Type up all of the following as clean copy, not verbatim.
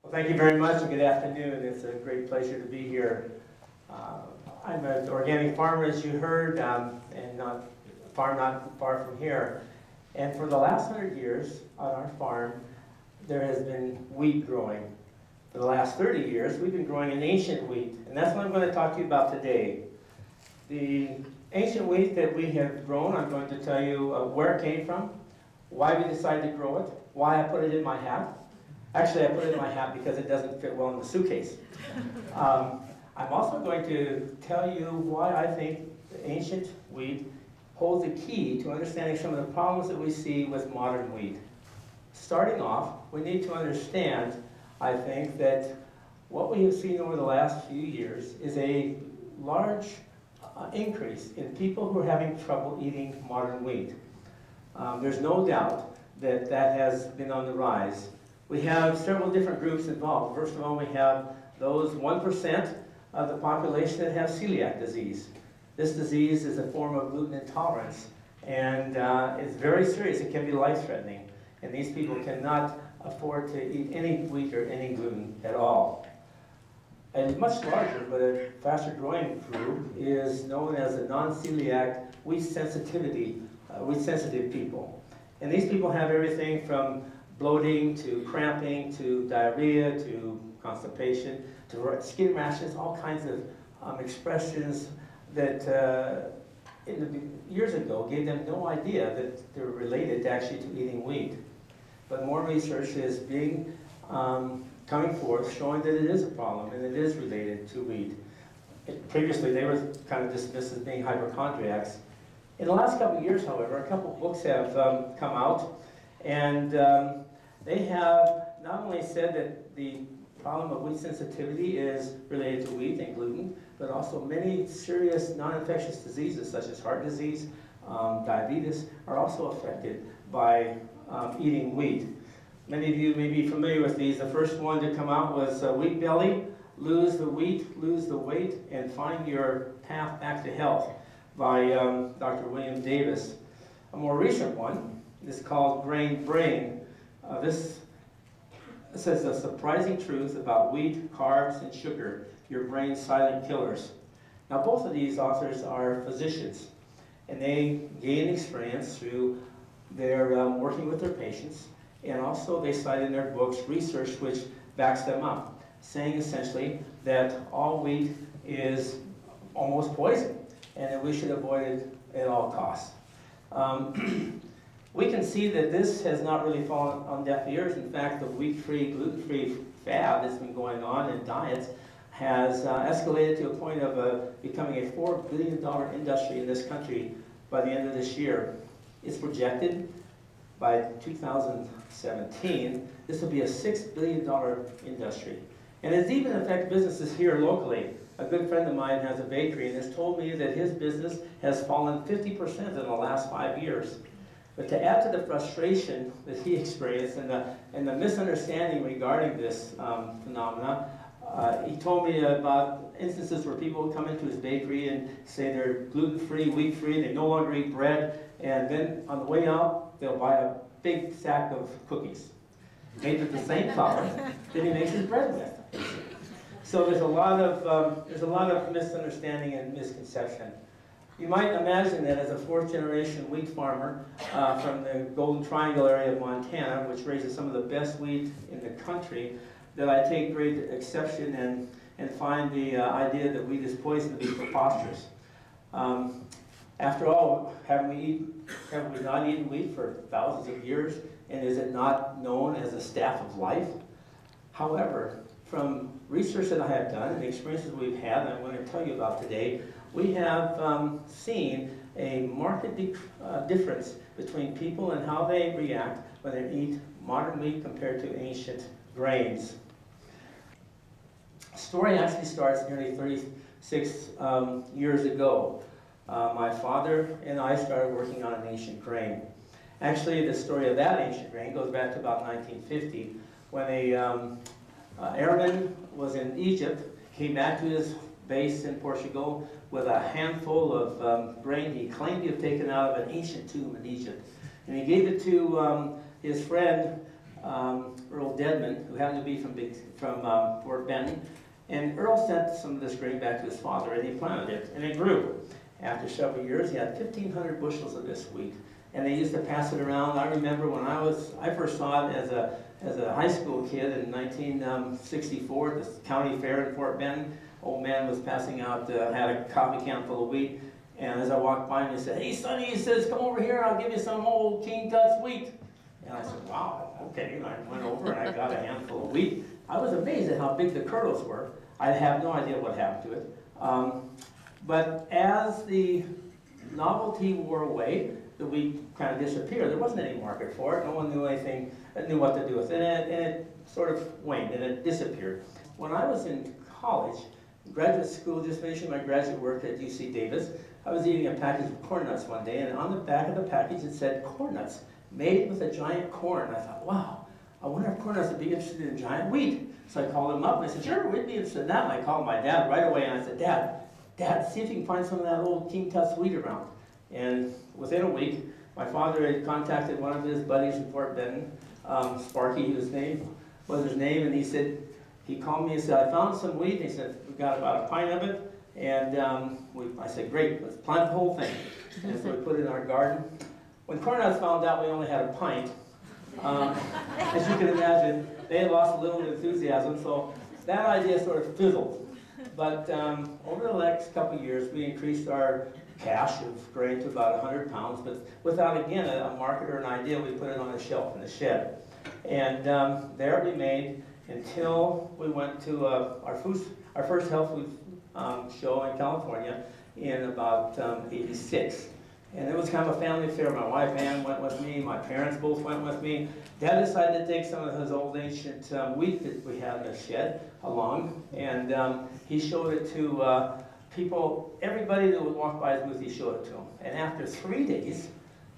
Well, thank you very much and good afternoon. It's a great pleasure to be here. I'm an organic farmer, as you heard, and not far from here. And for the last 100 years on our farm, there has been wheat growing. For the last 30 years, we've been growing an ancient wheat, and that's what I'm going to talk to you about today. The ancient wheat that we have grown, I'm going to tell you where it came from, why we decided to grow it, why I put it in my hat. Actually, I put it in my hat because it doesn't fit well in the suitcase. I'm also going to tell you why I think the ancient wheat holds the key to understanding some of the problems that we see with modern wheat. Starting off, we need to understand, I think, that what we have seen over the last few years is a large increase in people who are having trouble eating modern wheat. There's no doubt that that has been on the rise. We have several different groups involved. First of all, we have those 1% of the population that have celiac disease. This disease is a form of gluten intolerance, and it's very serious. It can be life-threatening, and these people cannot afford to eat any wheat or any gluten at all. A much larger but a faster growing group is known as the non-celiac wheat-sensitive people. And these people have everything from bloating to cramping to diarrhea to constipation to skin rashes, all kinds of expressions that years ago gave them no idea that they're related to actually to eating wheat. But more research is being coming forth showing that it is a problem and it is related to wheat. Previously they were kind of dismissed as being hypochondriacs. In the last couple of years, however, a couple of books have come out, and they have not only said that the problem of wheat sensitivity is related to wheat and gluten, but also many serious non-infectious diseases such as heart disease, diabetes, are also affected by eating wheat. Many of you may be familiar with these. The first one to come out was Wheat Belly, Lose the Wheat, Lose the Weight, and Find Your Path Back to Health by Dr. William Davis. A more recent one is called Grain Brain. This says the surprising truth about wheat, carbs, and sugar, your brain's silent killers. Now both of these authors are physicians, and they gain experience through their working with their patients, and also they cite in their books research which backs them up, saying essentially that all wheat is almost poison and that we should avoid it at all costs. We can see that this has not really fallen on deaf ears. In fact, the wheat-free, gluten-free fad that's been going on in diets has escalated to a point of becoming a $4 billion industry in this country by the end of this year. It's projected by 2017, this will be a $6 billion industry. And it's even affected businesses here locally. A good friend of mine has a bakery and has told me that his business has fallen 50% in the last 5 years. But to add to the frustration that he experienced and the misunderstanding regarding this phenomena, he told me about instances where people would come into his bakery and say they're gluten-free, wheat-free, they no longer eat bread, and then on the way out, they'll buy a big sack of cookies made with the same flour that he makes his bread with. So there's a lot of misunderstanding and misconception. You might imagine that as a fourth-generation wheat farmer from the Golden Triangle area of Montana, which raises some of the best wheat in the country, that I take great exception and find the idea that wheat is poison to be preposterous. After all, have we not eaten wheat for thousands of years, and is it not known as a staff of life? However, from research that I have done and the experiences we've had, and I'm going to tell you about today, we have seen a marked difference between people and how they react when they eat modern wheat compared to ancient grains. The story actually starts nearly 36 years ago. My father and I started working on an ancient grain. Actually, the story of that ancient grain goes back to about 1950, when a airman was in Egypt, came back to his base in Portugal with a handful of grain he claimed to have taken out of an ancient tomb in Egypt. And he gave it to his friend Earl Deadman, who happened to be from Fort Benton. And Earl sent some of this grain back to his father, and he planted it, and it grew. After several years, he had 1,500 bushels of this wheat, and they used to pass it around. I remember when I first saw it as a high school kid in 1964 at the county fair in Fort Benton. Old man was passing out, had a coffee can full of wheat, and as I walked by him, he said, "Hey, Sonny," he says, "come over here, I'll give you some old King Tut's wheat." And I said, "Wow, okay." And I went over and I got a handful of wheat. I was amazed at how big the kernels were. I have no idea what happened to it. But as the novelty wore away, the wheat kind of disappeared. There wasn't any market for it. No one knew anything, knew what to do with it. And it sort of waned and it disappeared. When I was in college, graduate school, just finishing my graduate work at UC Davis, I was eating a package of corn nuts one day, and on the back of the package it said corn nuts, made with a giant corn. And I thought, wow, I wonder if corn nuts would be interested in giant wheat. So I called him up and I said, "Sure, we'd be interested in that." And I called my dad right away and I said, Dad, see if you can find some of that old King Tut's wheat around. And within a week, my father had contacted one of his buddies in Fort Benton, Sparky, was his name, and he called me and said, "I found some wheat." And he said, "We've got about a pint of it." And I said, "Great, let's plant the whole thing." And so we put it in our garden. When corn nuts found out we only had a pint, as you can imagine, they had lost a little enthusiasm, so that idea sort of fizzled. But over the next couple of years, we increased our cache of grain to about 100 pounds, but without, again, a market or an idea, we put it on a shelf in the shed. And there it remained until we went to our first health food show in California in about '86. And it was kind of a family affair. My wife, Ann, went with me. My parents both went with me. Dad decided to take some of his old ancient wheat that we had in the shed along, and he showed it to people, everybody that would walk by his booth, he showed it to them. And after 3 days,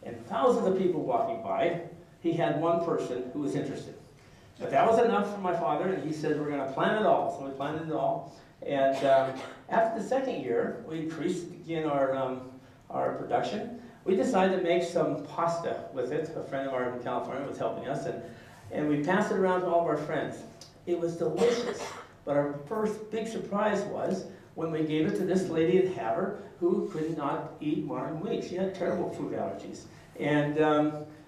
and thousands of people walking by, he had one person who was interested. But that was enough for my father, and he said, "We're going to plant it all." So we planted it all. And after the second year, we increased again our production. We decided to make some pasta with it. A friend of ours in California was helping us, and we passed it around to all of our friends. It was delicious, but our first big surprise was when we gave it to this lady in Havre who could not eat modern wheat. She had terrible food allergies. And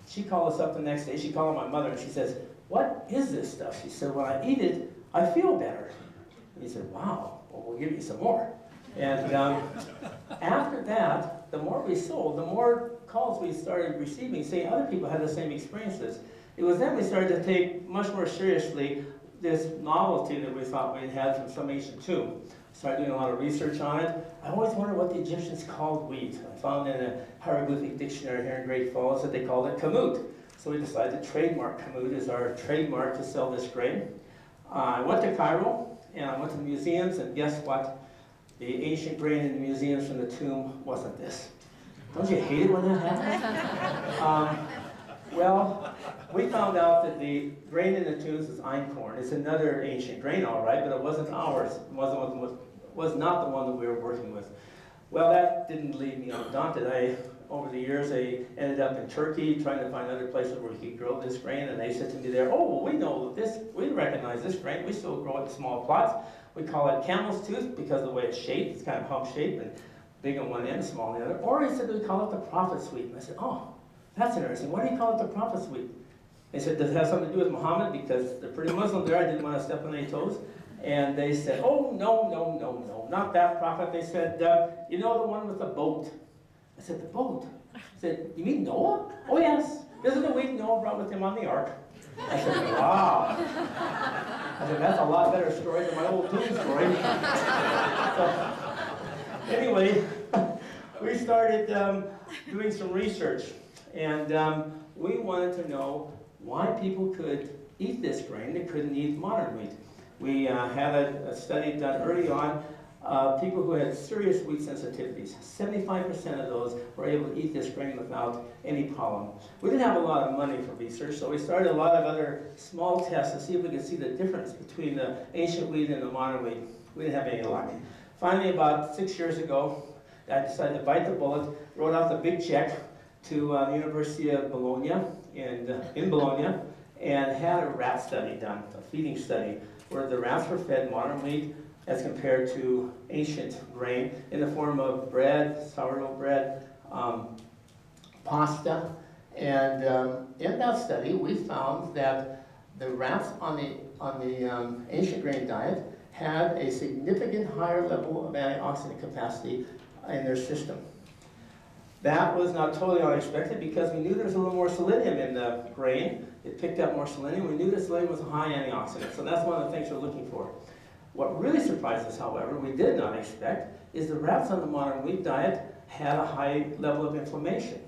she called us up the next day. She called my mother and she says, "What is this stuff?" She said, "When I eat it, I feel better." And he said, "Wow, well, we'll give you some more." And after that, the more we sold, the more calls we started receiving saying other people had the same experiences. It was then we started to take much more seriously this novelty that we thought we had from some ancient tomb. Started doing a lot of research on it. I always wondered what the Egyptians called wheat. I found in a hieroglyphic dictionary here in Great Falls that they called it Kamut. So we decided to trademark Kamut as our trademark to sell this grain. I went to Cairo and I went to the museums, and guess what? The ancient grain in the museums from the tomb wasn't this. Don't you hate it when that happens? Well, we found out that the grain in the tombs is einkorn. It's another ancient grain, all right, but it wasn't ours. It was not the one that we were working with. Well, that didn't leave me undaunted. Over the years, I ended up in Turkey trying to find other places where we could grow this grain, and they said to me there, "Oh, well, we know this, we recognize this grain. We still grow it in small plots. We call it camel's tooth because of the way it's shaped. It's kind of hump shaped and big on one end, small on the other." Or he said we call it the prophet's wheat. And I said, "Oh, that's interesting. Why do you call it the prophet's wheat?" They said, "Does it have something to do with Muhammad? Because they're pretty Muslim there. I didn't want to step on any toes." And they said, "Oh, no, not that prophet." They said, "You know the one with the boat?" I said, "The boat?" I said, "You mean Noah?" "Oh, yes. This is the wheat Noah brought with him on the ark." I said, "Wow." I said, "That's a lot better story than my old tomb story." So, anyway, we started doing some research, and we wanted to know why people could eat this grain that couldn't eat modern wheat. We had a study done early on. People who had serious wheat sensitivities, 75% of those were able to eat this grain without any problem. We didn't have a lot of money for research, so we started a lot of other small tests to see if we could see the difference between the ancient wheat and the modern wheat. We didn't have any luck. Finally, about 6 years ago, I decided to bite the bullet, wrote out the big check to the University of Bologna in Bologna, and had a rat study done, a feeding study, where the rats were fed modern wheat as compared to ancient grain in the form of bread, sourdough bread, pasta. And in that study, we found that the rats on the ancient grain diet had a significant higher level of antioxidant capacity in their system. That was not totally unexpected because we knew there was a little more selenium in the grain. It picked up more selenium. We knew that selenium was a high antioxidant, so that's one of the things we're looking for. What really surprised us, however, we did not expect, is the rats on the modern wheat diet had a high level of inflammation,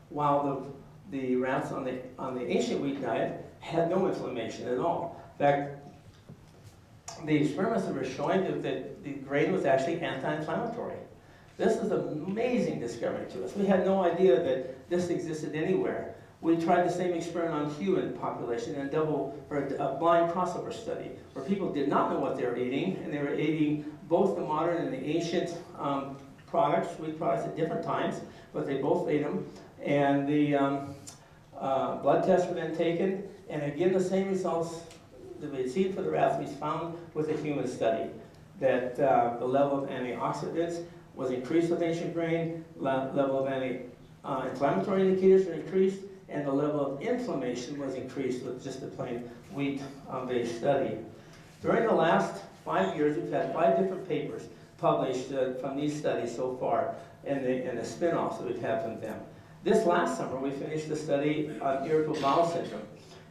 while the rats on the ancient wheat diet had no inflammation at all. In fact, the experiments that were showing that the grain was actually anti-inflammatory. This is an amazing discovery to us. We had no idea that this existed anywhere. We tried the same experiment on human population in a blind crossover study, where people did not know what they were eating, and they were eating both the modern and the ancient products, wheat products at different times, but they both ate them. And the blood tests were then taken, and again the same results that we had seen for the rats we found with the human study, that the level of antioxidants was increased with ancient grain, level of anti-inflammatory indicators were increased, and the level of inflammation was increased with just a plain wheat-based study. During the last 5 years, we've had 5 different papers published from these studies so far, and the spin-offs that we've had from them. This last summer, we finished a study on irritable bowel syndrome.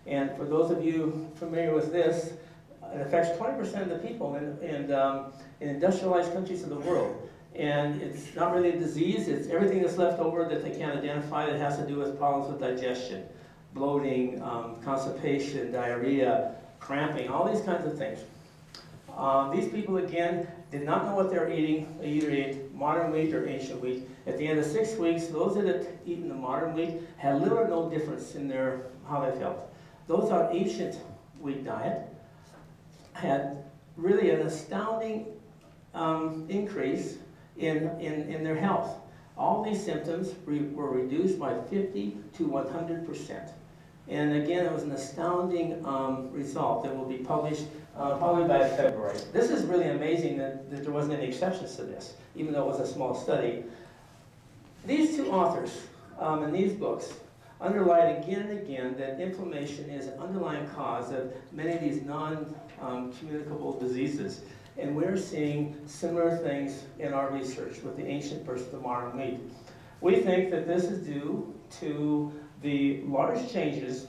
And for those of you familiar with this, it affects 20% of the people in industrialized countries of the world. And it's not really a disease, it's everything that's left over that they can't identify that has to do with problems with digestion, bloating, constipation, diarrhea, cramping, all these kinds of things. These people, again, did not know what they were eating. They either ate modern wheat or ancient wheat. At the end of 6 weeks, those that had eaten the modern wheat had little or no difference in how they felt. Those on ancient wheat diet had really an astounding increase in their health. All these symptoms were reduced by 50 to 100%. And again, it was an astounding result that will be published probably by February. This is really amazing that there wasn't any exceptions to this, even though it was a small study. These 2 authors in these books underlined again and again that inflammation is an underlying cause of many of these non-communicable diseases. And we're seeing similar things in our research with the ancient versus the modern wheat. We think that this is due to the large changes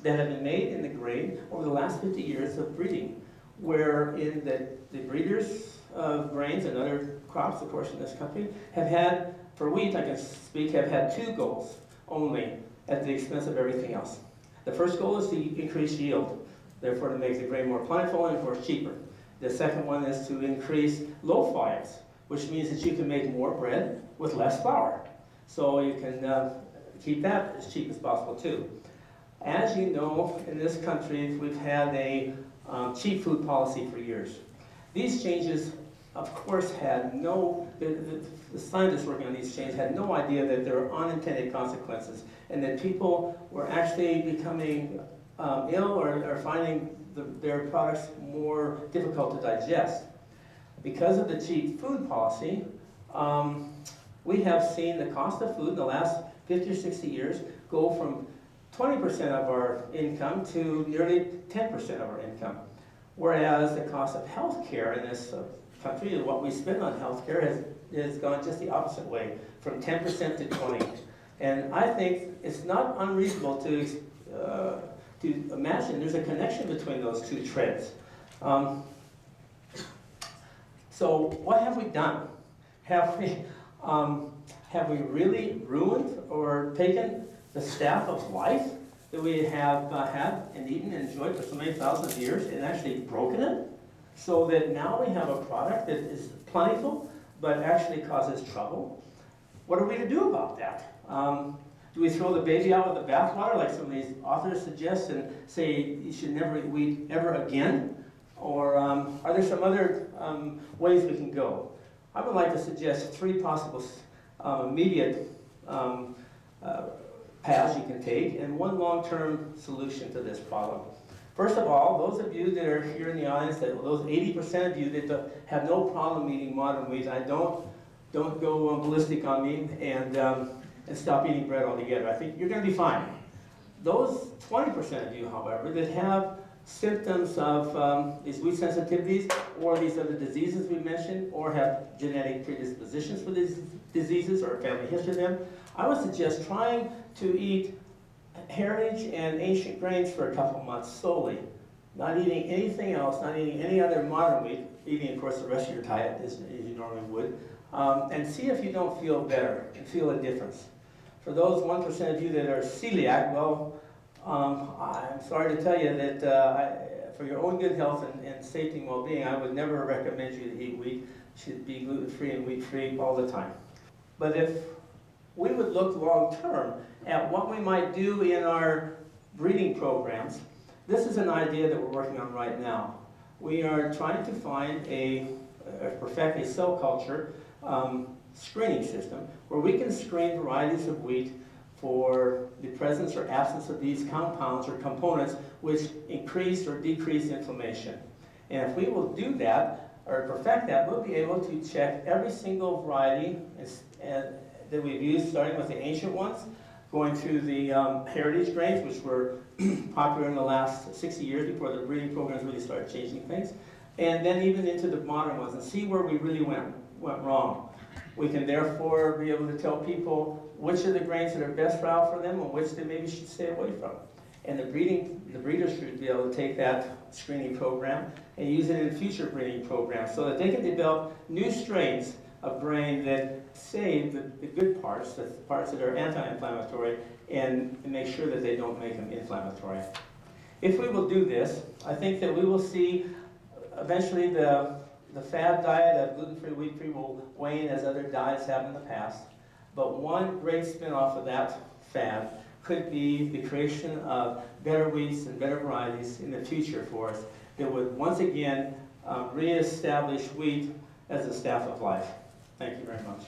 that have been made in the grain over the last 50 years of breeding, wherein the breeders of grains and other crops, of course, in this country, have had, for wheat, I can speak, have had 2 goals only at the expense of everything else. The first goal is to increase yield, therefore to make the grain more plentiful and, of course, cheaper. The second one is to increase loaf volumes, which means that you can make more bread with less flour. So you can keep that as cheap as possible too. As you know, in this country, we've had a cheap food policy for years. These changes, of course, had no, the scientists working on these changes had no idea that there were unintended consequences and that people were actually becoming ill or finding their products more difficult to digest. Because of the cheap food policy, we have seen the cost of food in the last 50 or 60 years go from 20% of our income to nearly 10% of our income. Whereas the cost of health care in this country, what we spend on health care has gone just the opposite way, from 10% to 20%. And I think it's not unreasonable to imagine there's a connection between those 2 trends. So what have we done? Have we really ruined or taken the staff of life that we have had and eaten and enjoyed for so many thousands of years and actually broken it? So that now we have a product that is plentiful but actually causes trouble? What are we to do about that? Do we throw the baby out with the bathwater like some of these authors suggest and say you should never eat wheat ever again? Or are there some other ways we can go? I would like to suggest 3 possible immediate paths you can take and one long-term solution to this problem. First of all, those of you that are here in the audience, those 80% of you that have no problem eating modern wheat, don't go ballistic on me and stop eating bread altogether. I think you're going to be fine. Those 20% of you, however, that have symptoms of these wheat sensitivities or these other diseases we mentioned, or have genetic predispositions for these diseases or a family history of them, I would suggest trying to eat heritage and ancient grains for a couple months solely. Not eating anything else, not eating any other modern wheat, eating, of course, the rest of your diet as you normally would, and see if you don't feel better and feel a difference. For those 1% of you that are celiac, well, I'm sorry to tell you that for your own good health and safety and well-being, I would never recommend you to eat wheat. You should be gluten-free and wheat-free all the time. But if we would look long-term at what we might do in our breeding programs, this is an idea that we're working on right now. We are trying to find perfect a cell culture screening system where we can screen varieties of wheat for the presence or absence of these compounds or components which increase or decrease inflammation. And if we will do that, or perfect that, we'll be able to check every single variety that we've used, starting with the ancient ones, going through the heritage grains, which were popular in the last 60 years before the breeding programs really started changing things, and then even into the modern ones, and see where we really went wrong. We can therefore be able to tell people which are the grains that are best route for them and which they maybe should stay away from. And the breeders should be able to take that screening program and use it in future breeding programs so that they can develop new strains of grain that save the good parts, the parts that are anti-inflammatory, and make sure that they don't make them inflammatory. If we will do this, I think that we will see eventually the fad diet of gluten-free, wheat-free will wane as other diets have in the past. But one great spin-off of that fad could be the creation of better wheats and better varieties in the future for us that would once again reestablish wheat as a staff of life. Thank you very much.